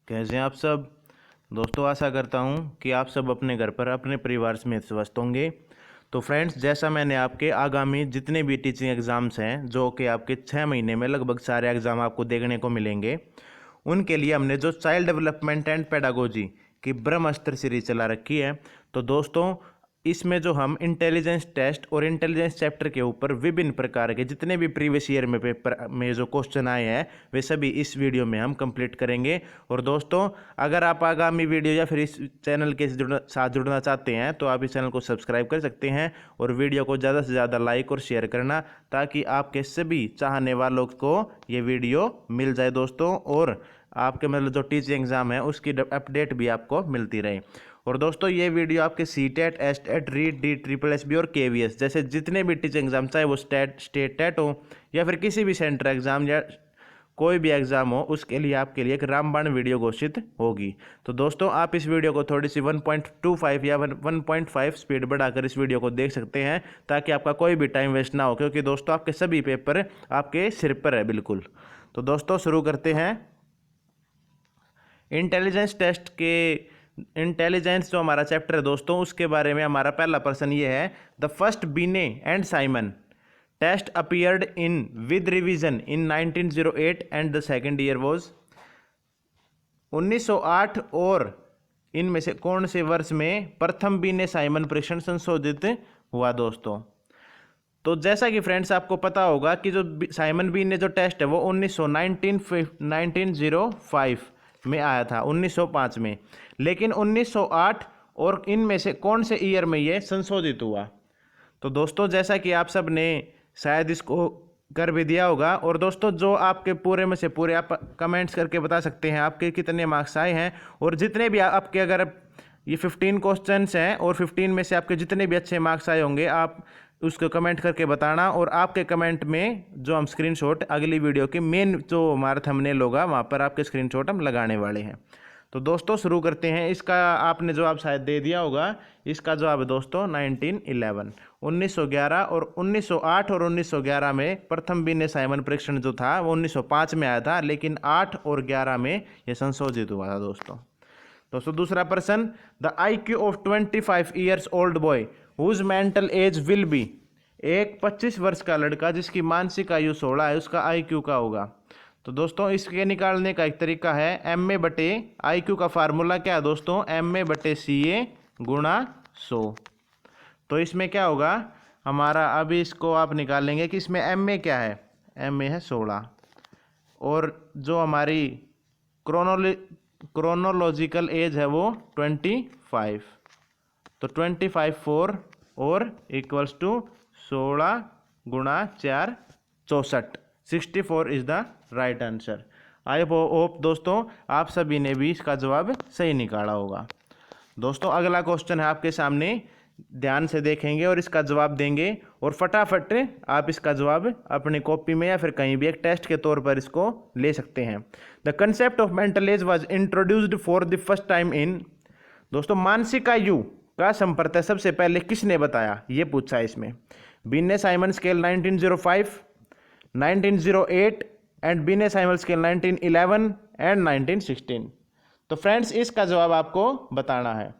कैसे हैं आप सब दोस्तों। आशा करता हूं कि आप सब अपने घर पर अपने परिवार समेत स्वस्थ होंगे। तो फ्रेंड्स, जैसा मैंने आपके आगामी जितने भी टीचिंग एग्ज़ाम्स हैं, जो कि आपके 6 महीने में लगभग सारे एग्ज़ाम आपको देखने को मिलेंगे, उनके लिए हमने जो चाइल्ड डेवलपमेंट एंड पेडागोजी की ब्रह्मास्त्र सीरीज चला रखी है। तो दोस्तों, इसमें जो हम इंटेलिजेंस टेस्ट और इंटेलिजेंस चैप्टर के ऊपर विभिन्न प्रकार के जितने भी प्रीवियस ईयर में पेपर में जो क्वेश्चन आए हैं, वे सभी इस वीडियो में हम कंप्लीट करेंगे। और दोस्तों, अगर आप आगामी वीडियो या फिर इस चैनल के साथ जुड़ना चाहते हैं तो आप इस चैनल को सब्सक्राइब कर सकते हैं और वीडियो को ज़्यादा से ज़्यादा लाइक और शेयर करना, ताकि आपके सभी चाहने वालों को ये वीडियो मिल जाए दोस्तों, और आपके मतलब जो टीचिंग एग्ज़ाम है उसकी अपडेट भी आपको मिलती रहे। और दोस्तों, ये वीडियो आपके CTET, STET, REET, D, triple SB और केवीएस जैसे जितने भी टीचिंग एग्जाम, चाहे वो स्टेट टेट हो या फिर किसी भी सेंटर एग्जाम या कोई भी एग्जाम हो, उसके लिए आपके लिए एक रामबाण वीडियो घोषित होगी। तो दोस्तों, आप इस वीडियो को थोड़ी सी 1.25 या 1.5 स्पीड बढ़ाकर इस वीडियो को देख सकते हैं, ताकि आपका कोई भी टाइम वेस्ट ना हो, क्योंकि दोस्तों आपके सभी पेपर आपके सिर पर है बिल्कुल। तो दोस्तों, शुरू करते हैं। इंटेलिजेंस टेस्ट के इंटेलिजेंस जो हमारा चैप्टर है दोस्तों, उसके बारे में हमारा पहला प्रश्न ये है, the first Binet and Simon test appeared in with revision in 1908 and the second year was 1908, और इनमें से कौन से वर्ष में प्रथम बीने साइमन परीक्षण संशोधित हुआ दोस्तों। तो जैसा कि फ्रेंड्स आपको पता होगा कि जो साइमन बीने जो टेस्ट है वो 1905 में आया था, 1905 में, लेकिन 1908 और इनमें से कौन से ईयर में ये संशोधित हुआ। तो दोस्तों, जैसा कि आप सब ने शायद इसको कर भी दिया होगा, और दोस्तों जो आपके पूरे में से पूरे आप कमेंट्स करके बता सकते हैं आपके कितने मार्क्स आए हैं, और जितने भी आपके, अगर ये 15 क्वेश्चंस हैं और 15 में से आपके जितने भी अच्छे मार्क्स आए होंगे, आप उसको कमेंट करके बताना, और आपके कमेंट में जो हम स्क्रीनशॉट अगली वीडियो के मेन जो हमारा थंबनेल होगा वहाँ पर आपके स्क्रीनशॉट हम लगाने वाले हैं। तो दोस्तों, शुरू करते हैं। इसका आपने जवाब शायद दे दिया होगा। इसका जवाब है दोस्तों 1911, 1911 और 1908 और 1911 में प्रथम बीने साइमन परीक्षण जो था वो 1905 में आया था, लेकिन 8 और 11 में ये संशोधित हुआ था दोस्तों, दूसरा प्रश्न, the IQ of 25 years old boy whose mental age will be, एक 25 वर्ष का लड़का जिसकी मानसिक आयु 16 है, उसका IQ का होगा। तो दोस्तों, इसके निकालने का एक तरीका है, MA/IQ का फार्मूला क्या है दोस्तों, MA/CA गुणा 100। तो इसमें क्या होगा हमारा, अभी इसको आप निकालेंगे कि इसमें MA क्या है, MA है 16, और जो हमारी क्रोनोलॉजिकल एज है वो 25। तो 25 4 और इक्वल्स टू 16 गुणा 4 64, 64 is the right answer. I hope दोस्तों आप सभी ने भी इसका जवाब सही निकाला होगा। दोस्तों, अगला क्वेश्चन है आपके सामने, ध्यान से देखेंगे और इसका जवाब देंगे, और फटाफट आप इसका जवाब अपनी कॉपी में या फिर कहीं भी एक टेस्ट के तौर पर इसको ले सकते हैं। The concept of mental as was introduced for the first time in, दोस्तों मानसिक आयु का संप्रत्यय सबसे पहले किसने बताया, ये पूछा है इसमें। बीने साइमन स्केल 1905, 1908 एंड बीने साइमन स्केल 1911 एंड 1916। तो फ्रेंड्स, इसका जवाब आपको बताना है।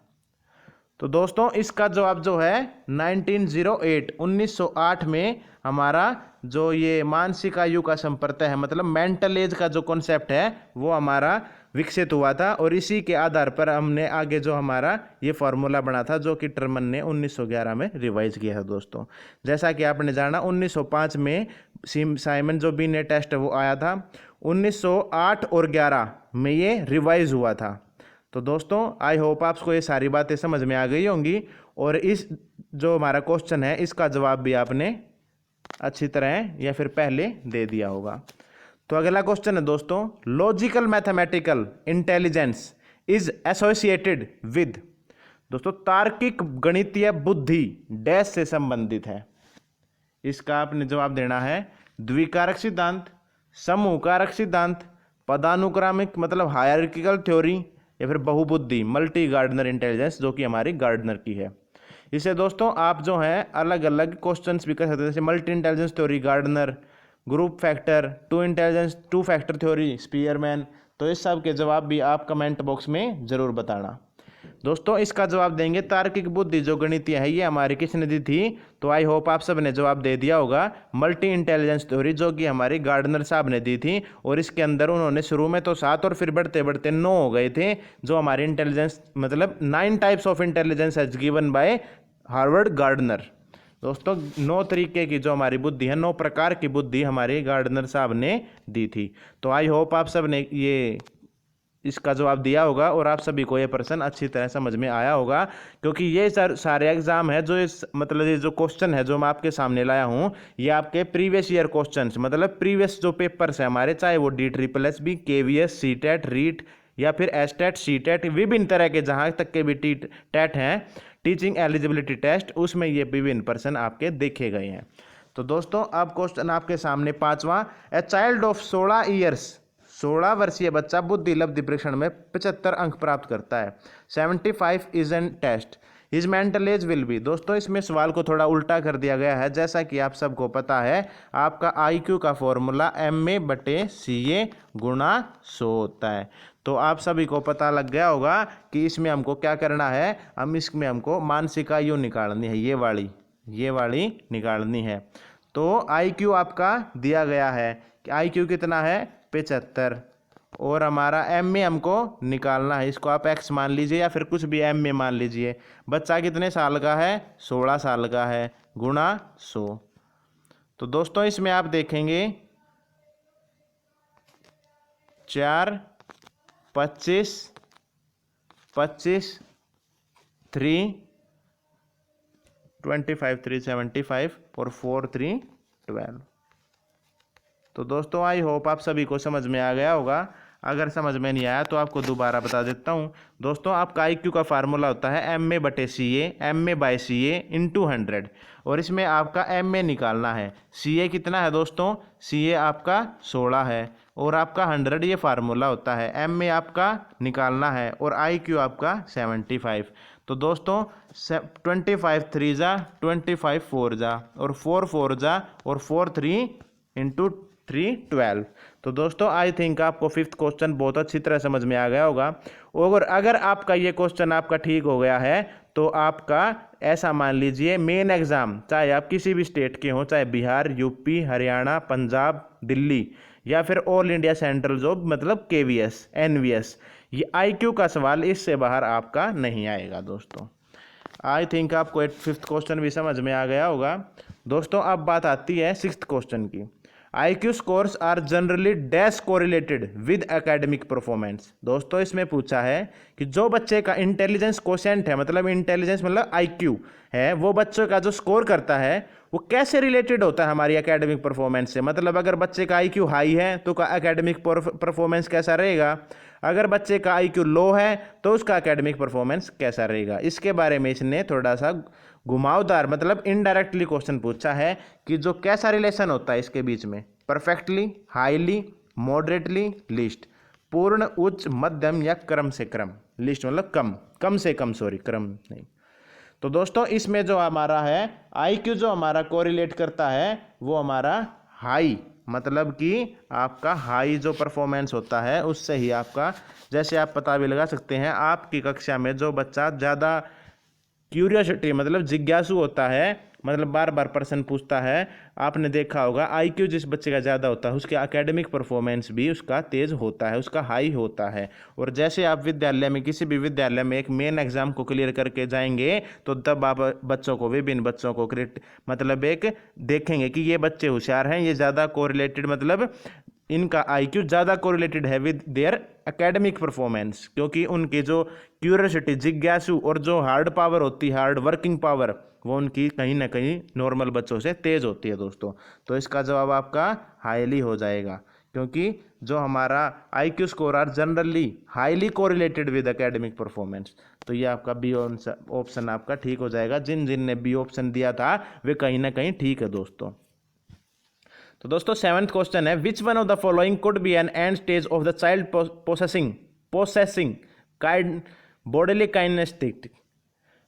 तो दोस्तों, इसका जवाब जो है 1908, 1908 में हमारा जो ये मानसिक आयु का संप्रत्यय है, मतलब मेंटल एज का जो कॉन्सेप्ट है वो हमारा विकसित हुआ था, और इसी के आधार पर हमने आगे जो हमारा ये फार्मूला बना था, जो कि टर्मन ने 1911 में रिवाइज किया था दोस्तों। जैसा कि आपने जाना 1905 में साइमन जो बीने टेस्ट है वो आया था, 1908 और 11 में ये रिवाइज हुआ था। तो दोस्तों, आई होप आपको ये सारी बातें समझ में आ गई होंगी, और इस जो हमारा क्वेश्चन है इसका जवाब भी आपने अच्छी तरह या फिर पहले दे दिया होगा। तो अगला क्वेश्चन है दोस्तों, logical mathematical intelligence is associated with, दोस्तों तार्किक गणितीय बुद्धि डैश से संबंधित है। इसका आपने जवाब देना है द्विकारक सिद्धांत, समूह कारक सिद्धांत, पदानुक्रमिक मतलब हायरार्किकल थ्योरी, या फिर बहुबुद्धि मल्टी गार्डनर इंटेलिजेंस, जो कि हमारी गार्डनर की है। इसे दोस्तों आप जो है अलग अलग क्वेश्चंस भी कर सकते हैं, जैसे multi intelligence theory Gardner, group factor, two intelligence two factor theory Spearman, तो इस सब के जवाब भी आप कमेंट बॉक्स में ज़रूर बताना। दोस्तों इसका जवाब देंगे तार्किक बुद्धि जो गणितीय है ये हमारी किसने दी थी? तो आई होप आप सब ने जवाब दे दिया होगा। मल्टी इंटेलिजेंस थ्योरी जो कि हमारी गार्डनर साहब ने दी थी, और इसके अंदर उन्होंने शुरू में तो 7 और फिर बढ़ते बढ़ते 9 हो गए थे। जो हमारी इंटेलिजेंस मतलब 9 types of intelligence as given by Harvard Gardner. दोस्तों 9 तरीके की जो हमारी बुद्धि है, 9 प्रकार की बुद्धि हमारे गार्डनर साहब ने दी थी। तो आई होप आप सब ने ये इसका जवाब दिया होगा और आप सभी को ये प्रश्न अच्छी तरह समझ में आया होगा, क्योंकि ये सारे एग्जाम है जो इस मतलब ये जो क्वेश्चन है जो मैं आपके सामने लाया हूँ ये आपके प्रीवियस ईयर क्वेश्चंस मतलब प्रीवियस जो पेपर्स है हमारे, चाहे वो DSSS, KVS, CTET, रीट या फिर एस्टेट, सीटेट, विभिन्न तरह के जहाँ तक के भी टेट हैं, टीचिंग एलिजिबिलिटी टेस्ट, उसमें ये विभिन्न प्रश्न आपके देखे गए हैं। तो दोस्तों अब क्वेश्चन आपके सामने 5वां, ए चाइल्ड ऑफ 16 ईयर्स, 16 वर्षीय बच्चा बुद्धि लब्धि परीक्षण में 75 अंक प्राप्त करता है। 75 is an test, his mental age will be. दोस्तों इसमें सवाल को थोड़ा उल्टा कर दिया गया है। जैसा कि आप सबको पता है आपका IQ का फॉर्मूला MA/CA गुणा 100 होता है। तो आप सभी को पता लग गया होगा कि इसमें हमको क्या करना है, इसमें हमको मानसिक आयु निकालनी है, ये वाली निकालनी है। तो IQ आपका दिया गया है कि IQ कितना है 75, और हमारा MA हमको निकालना है, इसको आप X मान लीजिए या फिर कुछ भी MA मान लीजिए। बच्चा कितने साल का है 16 साल का है, गुणा 100। तो दोस्तों इसमें आप देखेंगे 4, 25, 25, 3, 25, 3, 75 और 4, 3, 12। तो दोस्तों आई होप आप सभी को समझ में आ गया होगा। अगर समझ में नहीं आया तो आपको दोबारा बता देता हूँ। दोस्तों आपका IQ का फार्मूला होता है MA/CA, MA/CA × 100, और इसमें आपका MA निकालना है। CA कितना है दोस्तों? CA आपका 16 है, और आपका 100 ये फार्मूला होता है। MA आपका निकालना है और IQ आपका 75। तो दोस्तों 25 3 जा 25 4 जा और 4 4 जा और 4 3 × 3 12। तो दोस्तों आई थिंक आपको 5th क्वेश्चन बहुत अच्छी तरह समझ में आ गया होगा। और अगर आपका ये क्वेश्चन आपका ठीक हो गया है तो आपका ऐसा मान लीजिए मेन एग्जाम, चाहे आप किसी भी स्टेट के हों, चाहे बिहार, UP, हरियाणा, पंजाब, दिल्ली या फिर ऑल इंडिया सेंट्रल जॉब मतलब KVS, NVS, ये IQ का सवाल इससे बाहर आपका नहीं आएगा। दोस्तों आई थिंक आपको 5th क्वेश्चन भी समझ में आ गया होगा। दोस्तों अब बात आती है 6th क्वेश्चन की। IQ scores are generally dash correlated with academic performance। दोस्तों इसमें पूछा है कि जो बच्चे का इंटेलिजेंस कोशेंट है, मतलब इंटेलिजेंस मतलब IQ है, वो बच्चों का जो स्कोर करता है वो कैसे रिलेटेड होता है हमारी एकेडमिक परफॉर्मेंस से। मतलब अगर बच्चे का IQ हाई है तो का एकेडमिक परफॉर्मेंस कैसा रहेगा, अगर बच्चे का IQ लो है तो उसका एकेडमिक परफॉर्मेंस कैसा रहेगा। इसके बारे में इसने थोड़ा सा घुमावदार मतलब इनडायरेक्टली क्वेश्चन पूछा है कि जो कैसा रिलेशन होता है इसके बीच में, परफेक्टली, हाईली, मॉडरेटली, लीस्ट, पूर्ण, उच्च, मध्यम या क्रम से क्रम। लिस्ट मतलब कम से कम, सॉरी क्रम नहीं। तो दोस्तों इसमें जो हमारा है IQ जो हमारा कोरिलेट करता है वो हमारा हाई, मतलब कि आपका हाई जो परफॉर्मेंस होता है उससे ही आपका, जैसे आप पता भी लगा सकते हैं आपकी कक्षा में जो बच्चा ज़्यादा क्यूरियोसिटी मतलब जिज्ञासु होता है, मतलब बार बार प्रश्न पूछता है, आपने देखा होगा IQ जिस बच्चे का ज़्यादा होता है उसके एकेडमिक परफॉर्मेंस भी उसका तेज़ होता है, उसका हाई होता है। और जैसे आप विद्यालय में किसी भी विद्यालय में एक मेन एग्जाम को क्लियर करके जाएंगे तो तब आप बच्चों को, विभिन्न बच्चों को मतलब एक देखेंगे कि ये बच्चे होशियार हैं, ये ज़्यादा कोरिलेटेड मतलब इनका IQ ज़्यादा कोरिलेटेड है विद देयर एकेडमिक परफॉर्मेंस, क्योंकि उनकी जो क्यूरियोसिटी, जिज्ञासु और जो हार्ड पावर होती है, हार्ड वर्किंग पावर, वो उनकी कहीं ना कहीं नॉर्मल बच्चों से तेज़ होती है। दोस्तों तो इसका जवाब आपका हाईली हो जाएगा, क्योंकि जो हमारा IQ score are generally highly correlated with academic performance. तो ये आपका बी ऑप्शन आपका ठीक हो जाएगा। जिन जिन ने बी ऑप्शन दिया था वे कहीं ना कहीं ठीक है। दोस्तों तो दोस्तों 7th क्वेश्चन है, which one of the following could be an end stage of the child processing kind bodily kinesthetic.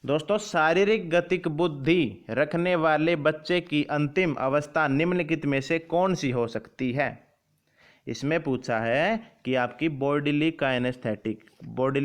दोस्तों शारीरिक गतिक बुद्धि रखने वाले बच्चे की अंतिम अवस्था निम्नलिखित में से कौन सी हो सकती है। इसमें पूछा है कि आपकी बॉडीली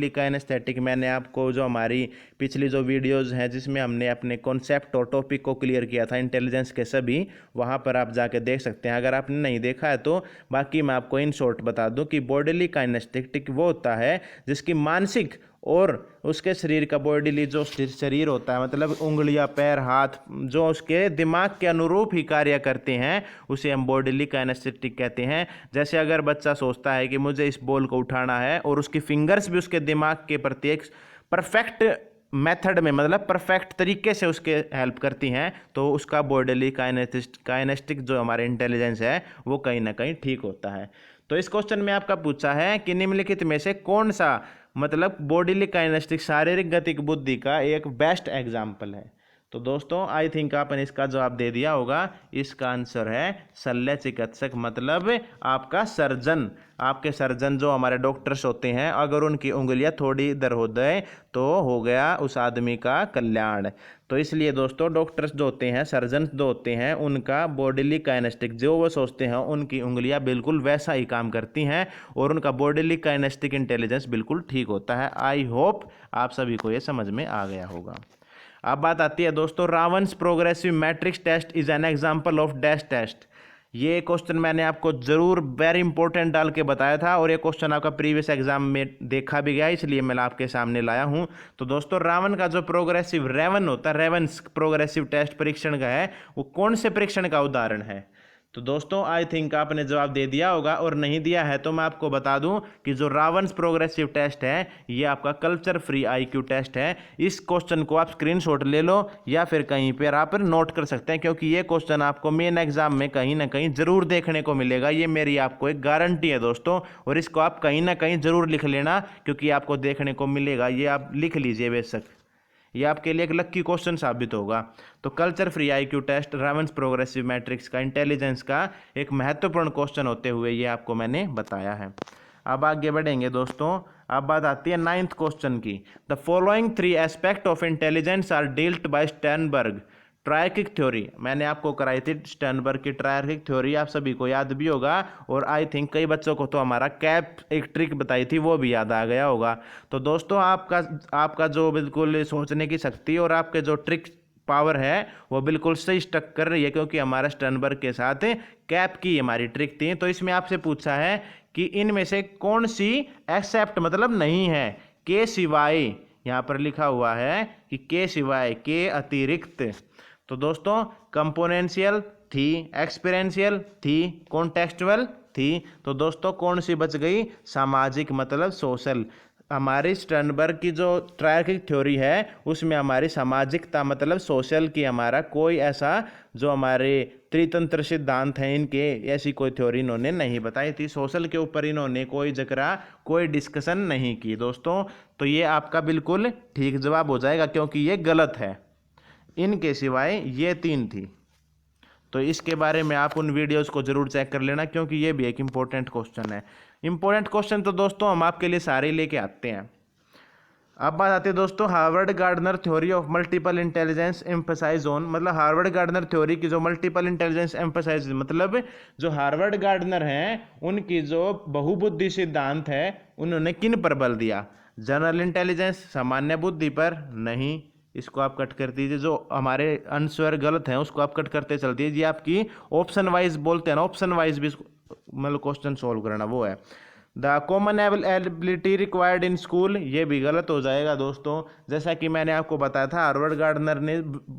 काइनेस्थेटिक मैंने आपको जो हमारी पिछली जो वीडियोस हैं जिसमें हमने अपने कॉन्सेप्ट और टॉपिक को क्लियर किया था इंटेलिजेंस के सभी, वहाँ पर आप जाके देख सकते हैं अगर आपने नहीं देखा है तो। बाकी मैं आपको इन शॉर्ट बता दूं कि बॉडीली काइनेस्थेटिक वो होता है जिसकी मानसिक और उसके शरीर का बॉडीली जो शरीर होता है, मतलब उंगलियां, पैर, हाथ, जो उसके दिमाग के अनुरूप ही कार्य करते हैं, उसे हम बॉडीली काइनेस्थेटिक कहते हैं। जैसे अगर बच्चा सोचता है कि मुझे इस बॉल को उठाना है और उसकी फिंगर्स भी उसके दिमाग के प्रति एक परफेक्ट मेथड में, मतलब परफेक्ट तरीके से उसके हेल्प करती हैं, तो उसका बॉडीली काइनेस्टिक जो हमारे इंटेलिजेंस है वो कहीं ना कहीं ठीक होता है। तो इस क्वेश्चन में आपका पूछा है कि निम्नलिखित में से कौन सा मतलब बॉडीली काइनेस्टिक शारीरिक गतिक बुद्धि का एक बेस्ट एग्जाम्पल है। तो दोस्तों आई थिंक आपने इसका जवाब दे दिया होगा। इसका आंसर है शल्य चिकित्सक, मतलब आपका सर्जन। आपके सर्जन जो हमारे डॉक्टर्स होते हैं, अगर उनकी उंगलियां थोड़ी इधर हो जाए तो हो गया उस आदमी का कल्याण। तो इसलिए दोस्तों डॉक्टर्स जो होते हैं, सर्जन जो होते हैं, उनका बॉडीली काइनेस्टिक जो वो सोचते हैं उनकी उंगलियां बिल्कुल वैसा ही काम करती हैं और उनका बॉडीली काइनेस्टिक इंटेलिजेंस बिल्कुल ठीक होता है। आई होप आप सभी को ये समझ में आ गया होगा। अब बात आती है दोस्तों, Raven's progressive matrix test is an example of dash test. ये क्वेश्चन मैंने आपको जरूर वेरी इंपॉर्टेंट डाल के बताया था और ये क्वेश्चन आपका प्रीवियस एग्जाम में देखा भी गया, इसलिए मैं आपके सामने लाया हूं। तो दोस्तों रावण का जो प्रोग्रेसिव रेवन होता है, रेवन्स प्रोग्रेसिव टेस्ट परीक्षण का है, वो कौन से परीक्षण का उदाहरण है? तो दोस्तों आई थिंक आपने जवाब दे दिया होगा, और नहीं दिया है तो मैं आपको बता दूं कि जो रावन्स प्रोग्रेसिव टेस्ट है ये आपका कल्चर फ्री आईक्यू टेस्ट है। इस क्वेश्चन को आप स्क्रीनशॉट ले लो या फिर कहीं पर आप नोट कर सकते हैं, क्योंकि ये क्वेश्चन आपको मेन एग्जाम में कहीं ना कहीं जरूर देखने को मिलेगा। ये मेरी आपको एक गारंटी है दोस्तों, और इसको आप कहीं ना कहीं जरूर लिख लेना क्योंकि आपको देखने को मिलेगा। ये आप लिख लीजिए बेशक, ये आपके लिए एक लक्की क्वेश्चन साबित होगा। तो culture free IQ test Raven's progressive matrix का इंटेलिजेंस का एक महत्वपूर्ण क्वेश्चन होते हुए ये आपको मैंने बताया है। अब आगे बढ़ेंगे दोस्तों। अब बात आती है 9th क्वेश्चन की। The following 3 aspect of intelligence are dealt by Sternberg triarchic theory. मैंने आपको कराई थी स्टर्नबर्ग की ट्रायर्किक थ्योरी, आप सभी को याद भी होगा, और आई थिंक कई बच्चों को तो हमारा कैप एक ट्रिक बताई थी वो भी याद आ गया होगा। तो दोस्तों आपका जो बिल्कुल सोचने की शक्ति और आपके जो ट्रिक पावर है वो बिल्कुल सही स्टक कर रही है, क्योंकि हमारा स्टर्नबर्ग के साथ कैप की हमारी ट्रिक थी। तो इसमें आपसे पूछा है कि इनमें से कौन सी एक्सेप्ट मतलब नहीं है, के सिवाय, यहाँ पर लिखा हुआ है कि के सिवाय, के अतिरिक्त। तो दोस्तों कंपोनेंशियल थी, एक्सपीरियंशियल थी, कॉन्टेक्सचुअल थी। तो दोस्तों कौन सी बच गई? सामाजिक मतलब सोशल। हमारी स्टर्नबर्ग की जो ट्रायर्किक थ्योरी है उसमें हमारी सामाजिकता मतलब सोशल की हमारा कोई ऐसा जो हमारे त्रितंत्र सिद्धांत हैं इनके, ऐसी कोई थ्योरी इन्होंने नहीं बताई थी। सोशल के ऊपर इन्होंने कोई जिक्र, कोई डिस्कशन नहीं की दोस्तों। तो ये आपका बिल्कुल ठीक जवाब हो जाएगा क्योंकि ये गलत है। इनके सिवाय ये 3 थी। तो इसके बारे में आप उन वीडियोस को जरूर चेक कर लेना क्योंकि ये भी एक इंपॉर्टेंट क्वेश्चन है। इंपॉर्टेंट क्वेश्चन तो दोस्तों हम आपके लिए सारे लेके आते हैं। अब बात आती है दोस्तों Harvard Gardner theory of multiple intelligence emphasize on, मतलब हार्वर्ड गार्डनर थ्योरी की जो मल्टीपल इंटेलिजेंस एम्फसाइज, मतलब जो हार्वर्ड गार्डनर हैं उनकी जो बहुबुद्धि सिद्धांत है उन्होंने किन पर बल दिया? जनरल इंटेलिजेंस, सामान्य बुद्धि पर नहीं, इसको आप कट कर दीजिए। जो हमारे आंसर गलत हैं उसको आप कट करते चल दीजिए। आपकी ऑप्शन वाइज बोलते हैं ना, ऑप्शन वाइज भी मतलब क्वेश्चन सोल्व करना, वो है the common ability required in school, ये भी गलत हो जाएगा दोस्तों। जैसा कि मैंने आपको बताया था हार्वर्ड गार्डनर ने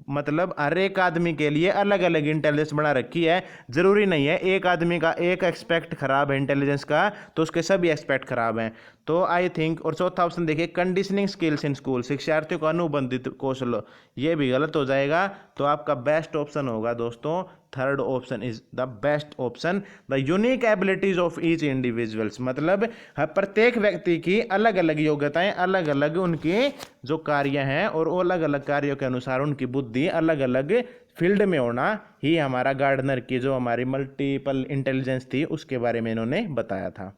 मतलब हर एक आदमी के लिए अलग अलग इंटेलिजेंस बना रखी है। जरूरी नहीं है एक आदमी का एक एक्सपेक्ट खराब है इंटेलिजेंस का तो उसके सभी एक्सपेक्ट खराब हैं। तो आई थिंक, और चौथा ऑप्शन देखिए कंडीशनिंग स्किल्स इन स्कूल, शिक्षार्थियों को अनुबंधित कौशल, ये भी गलत हो जाएगा। तो आपका बेस्ट ऑप्शन होगा दोस्तों third option is the best option, the unique abilities of each individuals, मतलब प्रत्येक व्यक्ति की अलग अलग योग्यताएं, अलग अलग उनके जो कार्य हैं और अलग अलग कार्यों के अनुसार उनकी बुद्धि अलग अलग फील्ड में होना ही हमारा गार्डनर की जो हमारी मल्टीपल इंटेलिजेंस थी उसके बारे में इन्होंने बताया था।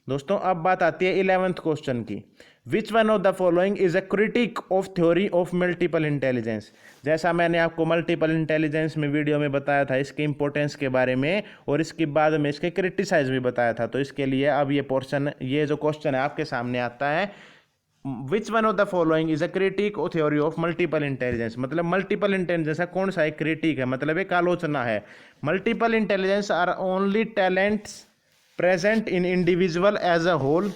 दोस्तों अब बात आती है 11th क्वेश्चन की। विच one of the following is a critic of theory of multiple intelligence. जैसा मैंने आपको मल्टीपल इंटेलिजेंस में वीडियो में बताया था इसके इंपॉर्टेंस के बारे में, और इसके बाद में इसके क्रिटिसाइज भी बताया था, तो इसके लिए अब ये पोर्शन, ये जो क्वेश्चन है आपके सामने आता है। Which one of the following is a critic और थ्योरी ऑफ मल्टीपल इंटेलिजेंस, मतलब मल्टीपल इंटेलिजेंस का कौन सा एक क्रिटिक है, मतलब एक आलोचना है। Multiple intelligence are only talents present in individual as a whole.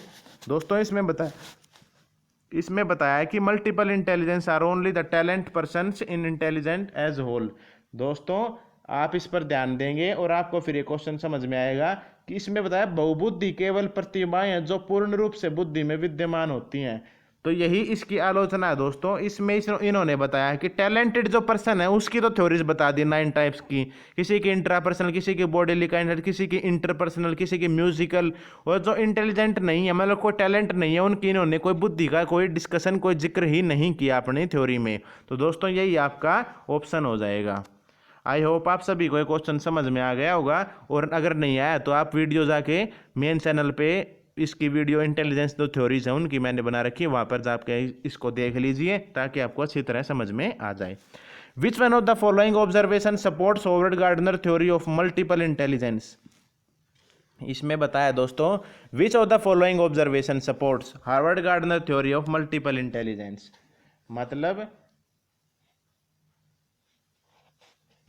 दोस्तों इसमें बताया कि multiple intelligence are only the talent persons in intelligent as whole. दोस्तों आप इस पर ध्यान देंगे और आपको फिर ये क्वेश्चन समझ में आएगा कि इसमें बताया बहुबुद्धि केवल प्रतिभाएं हैं जो पूर्ण रूप से बुद्धि में विद्यमान होती हैं। तो यही इसकी आलोचना है दोस्तों। इसमें इन्होंने बताया कि टैलेंटेड जो पर्सन है उसकी तो थ्योरीज बता दी 9 टाइप्स की, किसी की इंट्रापर्सनल, किसी की बॉडी काइंड, किसी की इंटरपर्सनल, किसी की म्यूजिकल। और जो इंटेलिजेंट नहीं है, मतलब कोई टैलेंट नहीं है, उनकी इन्होंने कोई बुद्धि का कोई डिस्कशन, कोई जिक्र ही नहीं किया अपनी थ्योरी में। तो दोस्तों यही आपका ऑप्शन हो जाएगा। आई होप आप सभी को ये क्वेश्चन समझ में आ गया होगा, और अगर नहीं आया तो आप वीडियो जाके मेन चैनल पे इसकी वीडियो इंटेलिजेंस जो थ्योरीज है उनकी मैंने बना रखी है, वहाँ पर जाके इसको देख लीजिए ताकि आपको अच्छी तरह समझ में आ जाए। विच one of the following observation supports Harvard Gardner theory of multiple intelligence. इसमें बताया दोस्तों which of the following observation supports Harvard Gardner theory of multiple intelligence, मतलब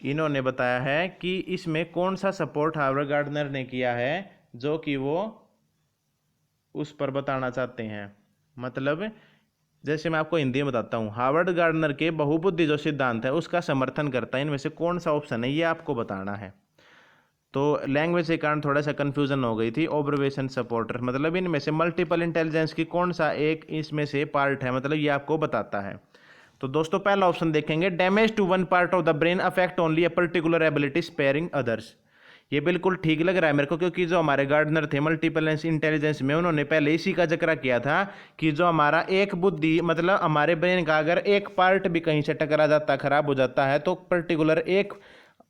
इन्होंने बताया है कि इसमें कौन सा सपोर्ट हार्वर्ड गार्डनर ने किया है जो कि वो उस पर बताना चाहते हैं। मतलब जैसे मैं आपको हिंदी में बताता हूँ, हार्वर्ड गार्डनर के बहुबुद्धि जो सिद्धांत है उसका समर्थन करता है, इनमें से कौन सा ऑप्शन है ये आपको बताना है। तो लैंग्वेज के कारण थोड़ा सा कंफ्यूजन हो गई थी। ऑब्जर्वेशन सपोर्टर मतलब इनमें से मल्टीपल इंटेलिजेंस की कौन सा एक इसमें से पार्ट है, मतलब ये आपको बताता है। तो दोस्तों पहला ऑप्शन देखेंगे, damage to one part of the brain affect only a particular ability sparing others. ये बिल्कुल ठीक लग रहा है मेरे को, क्योंकि जो हमारे गार्डनर थे मल्टीपल इंटेलिजेंस में, उन्होंने पहले इसी का जिक्र किया था कि जो हमारा एक बुद्धि, मतलब हमारे ब्रेन का अगर एक पार्ट भी कहीं से टकरा जाता, खराब हो जाता है, तो पर्टिकुलर एक,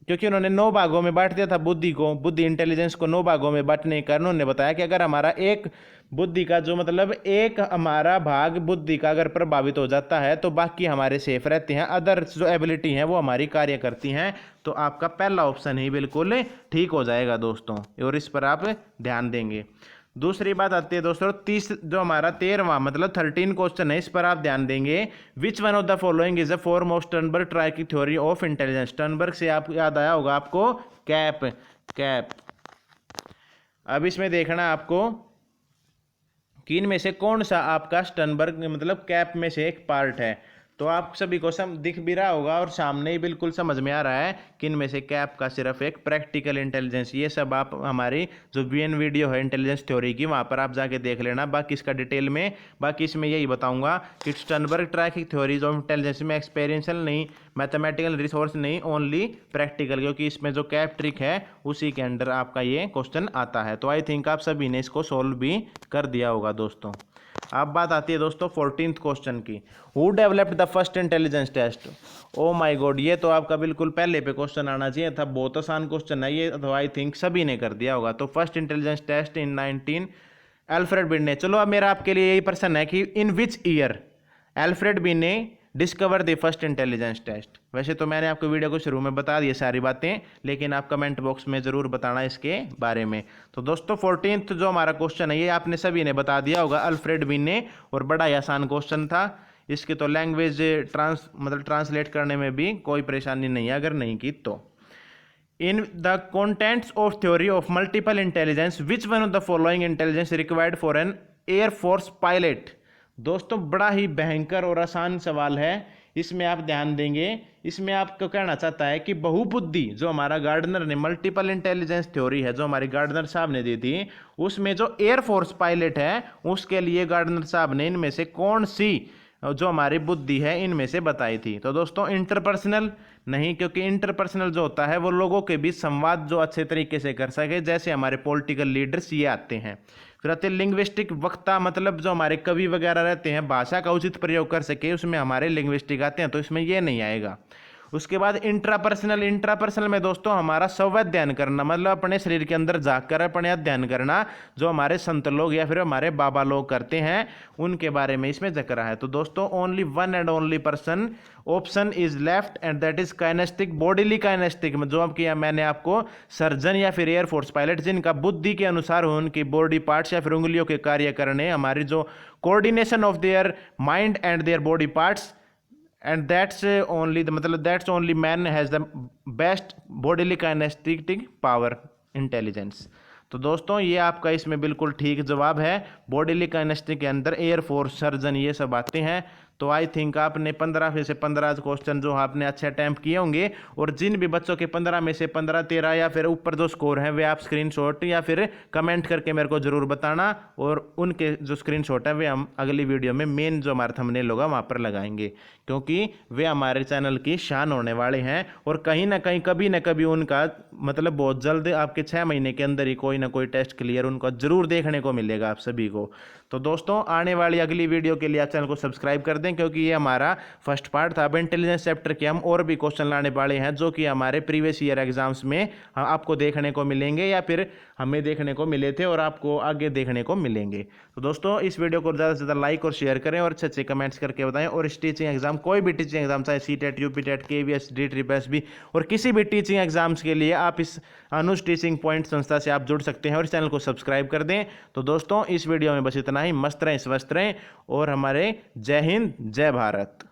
क्योंकि उन्होंने 9 भागों में बांट दिया था बुद्धि को, बुद्धि इंटेलिजेंस को 9 भागों में बांटने के कारण उन्होंने बताया कि अगर हमारा एक बुद्धि का जो, मतलब एक हमारा भाग बुद्धि का अगर प्रभावित हो जाता है तो बाकी हमारे सेफ रहते हैं, अदर जो एबिलिटी हैं वो हमारी कार्य करती हैं। तो आपका पहला ऑप्शन ही बिल्कुल ठीक हो जाएगा दोस्तों, और इस पर आप ध्यान देंगे। दूसरी बात आती है दोस्तों जो हमारा 13वां मतलब 13 क्वेश्चन है, इस पर आप ध्यान देंगे। विच one of the following is a form of Sternberg try की थ्योरी ऑफ इंटेलिजेंस। स्टर्नबर्ग से आप याद आया होगा आपको कैप। अब इसमें देखना आपको कि इनमें से कौन सा आपका स्टर्नबर्ग मतलब कैप में से एक पार्ट है। तो आप सभी को दिख भी रहा होगा और सामने ही बिल्कुल समझ में आ रहा है कि इनमें से कैप का सिर्फ एक प्रैक्टिकल इंटेलिजेंस। ये सब आप हमारी जो बीएन वीडियो है इंटेलिजेंस थ्योरी की, वहाँ पर आप जाके देख लेना, बाकी इसका डिटेल में। बाकी इसमें यही बताऊंगा कि स्टर्नबर्ग ट्राई की थ्योरीज ऑफ इंटेलिजेंस में एक्सपेरियंशियल नहीं, मैथमेटिकल रिसोर्स नहीं, ओनली प्रैक्टिकल, क्योंकि इसमें जो कैप ट्रिक है उसी के अंडर आपका ये क्वेश्चन आता है। तो आई थिंक आप सभी ने इसको सोल्व भी कर दिया होगा दोस्तों। अब बात आती है दोस्तों 14th क्वेश्चन की, who developed the first intelligence test. Oh my god, ये तो आपका बिल्कुल पहले पे क्वेश्चन आना चाहिए था, बहुत आसान क्वेश्चन है ये, तो आई थिंक सभी ने कर दिया होगा। तो फर्स्ट इंटेलिजेंस टेस्ट इन 19 अल्फ्रेड बिन ने। चलो अब मेरा आपके लिए यही प्रश्न है कि इन विच ईयर अल्फ्रेड बिन ने discover the first intelligence test. वैसे तो मैंने आपको वीडियो को शुरू में बता दी सारी बातें, लेकिन आप कमेंट बॉक्स में ज़रूर बताना इसके बारे में। तो दोस्तों 14th जो हमारा क्वेश्चन है ये आपने सभी ने बता दिया होगा, अल्फ्रेड बिन ने, और बड़ा ही आसान क्वेश्चन था। इसके तो लैंग्वेज ट्रांसलेट करने में भी कोई परेशानी नहीं है अगर नहीं की तो। In the contents of theory of multiple intelligence which one of the following intelligence required for an air force pilot. दोस्तों बड़ा ही भयंकर और आसान सवाल है, इसमें आप ध्यान देंगे। इसमें आपको कहना चाहता है कि बहुबुद्धि जो हमारा गार्डनर ने मल्टीपल इंटेलिजेंस थ्योरी है जो हमारे गार्डनर साहब ने दी थी, उसमें जो एयरफोर्स पायलट है उसके लिए गार्डनर साहब ने इनमें से कौन सी जो हमारी बुद्धि है इनमें से बताई थी। तो दोस्तों इंटरपर्सनल नहीं, क्योंकि इंटरपर्सनल जो होता है वो लोगों के बीच संवाद जो अच्छे तरीके से कर सके, जैसे हमारे पॉलिटिकल लीडर्स ये आते हैं। फिर आते लिंग्विस्टिक वक्ता, मतलब जो हमारे कवि वगैरह रहते हैं भाषा का उचित प्रयोग कर सके, उसमें हमारे लिंग्विस्टिक आते हैं, तो इसमें ये नहीं आएगा। उसके बाद इंट्रापर्सनल, इंट्रापर्सनल में दोस्तों हमारा संवेदन करना, मतलब अपने शरीर के अंदर जाकर अपने अध्ययन करना, जो हमारे संत लोग या फिर हमारे बाबा लोग करते हैं, उनके बारे में इसमें जिक्र है। तो दोस्तों only one and only person option is left and that is kinesthetic, bodily kinesthetic, जो अब किया मैंने आपको सर्जन या फिर एयरफोर्स पायलट जिनका बुद्धि के अनुसार हो, उनकी बॉडी पार्ट्स या फिर उंगलियों के कार्य करने, हमारी जो coordination of their mind and their body parts, and that's only मतलब that's only man has the best bodily kinesthetic power intelligence. तो दोस्तों ये आपका इसमें बिल्कुल ठीक जवाब है। बॉडीली काइनेस्टिक के अंदर एयरफोर्स सर्जन ये सब आते हैं। तो आई थिंक आपने 15 में से 15 क्वेश्चन जो आपने अच्छे अटैम्प्ट किए होंगे, और जिन भी बच्चों के 15 में से 15, 13 या फिर ऊपर जो स्कोर है वे आप स्क्रीनशॉट या फिर कमेंट करके मेरे को ज़रूर बताना, और उनके जो स्क्रीनशॉट है वे हम अगली वीडियो में मेन जो हमारा थंबनेल होगा वहाँ पर लगाएंगे, क्योंकि वे हमारे चैनल की शान होने वाले हैं। और कहीं ना कहीं कभी ना कभी उनका मतलब बहुत जल्द आपके 6 महीने के अंदर ही कोई ना कोई टेस्ट क्लियर उनको जरूर देखने को मिलेगा आप सभी को। तो दोस्तों आने वाली अगली वीडियो के लिए आप चैनल को सब्सक्राइब कर दें, क्योंकि ये हमारा फर्स्ट पार्ट था। अब इंटेलिजेंस चैप्टर के हम और भी क्वेश्चन लाने वाले हैं, जो कि हमारे प्रीवियस ईयर एग्जाम्स में आपको देखने को मिलेंगे या फिर हमें देखने को मिले थे और आपको आगे देखने को मिलेंगे। तो दोस्तों इस वीडियो को ज़्यादा से ज़्यादा लाइक और शेयर करें और अच्छे अच्छे कमेंट्स करके बताएं। और इस टीचिंग एग्जाम, कोई भी टीचिंग एग्जाम, चाहे CTET, UPTET, KVS, DSSB और किसी भी टीचिंग एग्जाम्स के लिए आप इस अनुज टीचिंग पॉइंट संस्था से आप जुड़ सकते हैं और इस चैनल को सब्सक्राइब कर दें। तो दोस्तों इस वीडियो में बस इतना ही। मस्त रहें, स्वस्थ रहें और हमारे जय हिंद, जय भारत।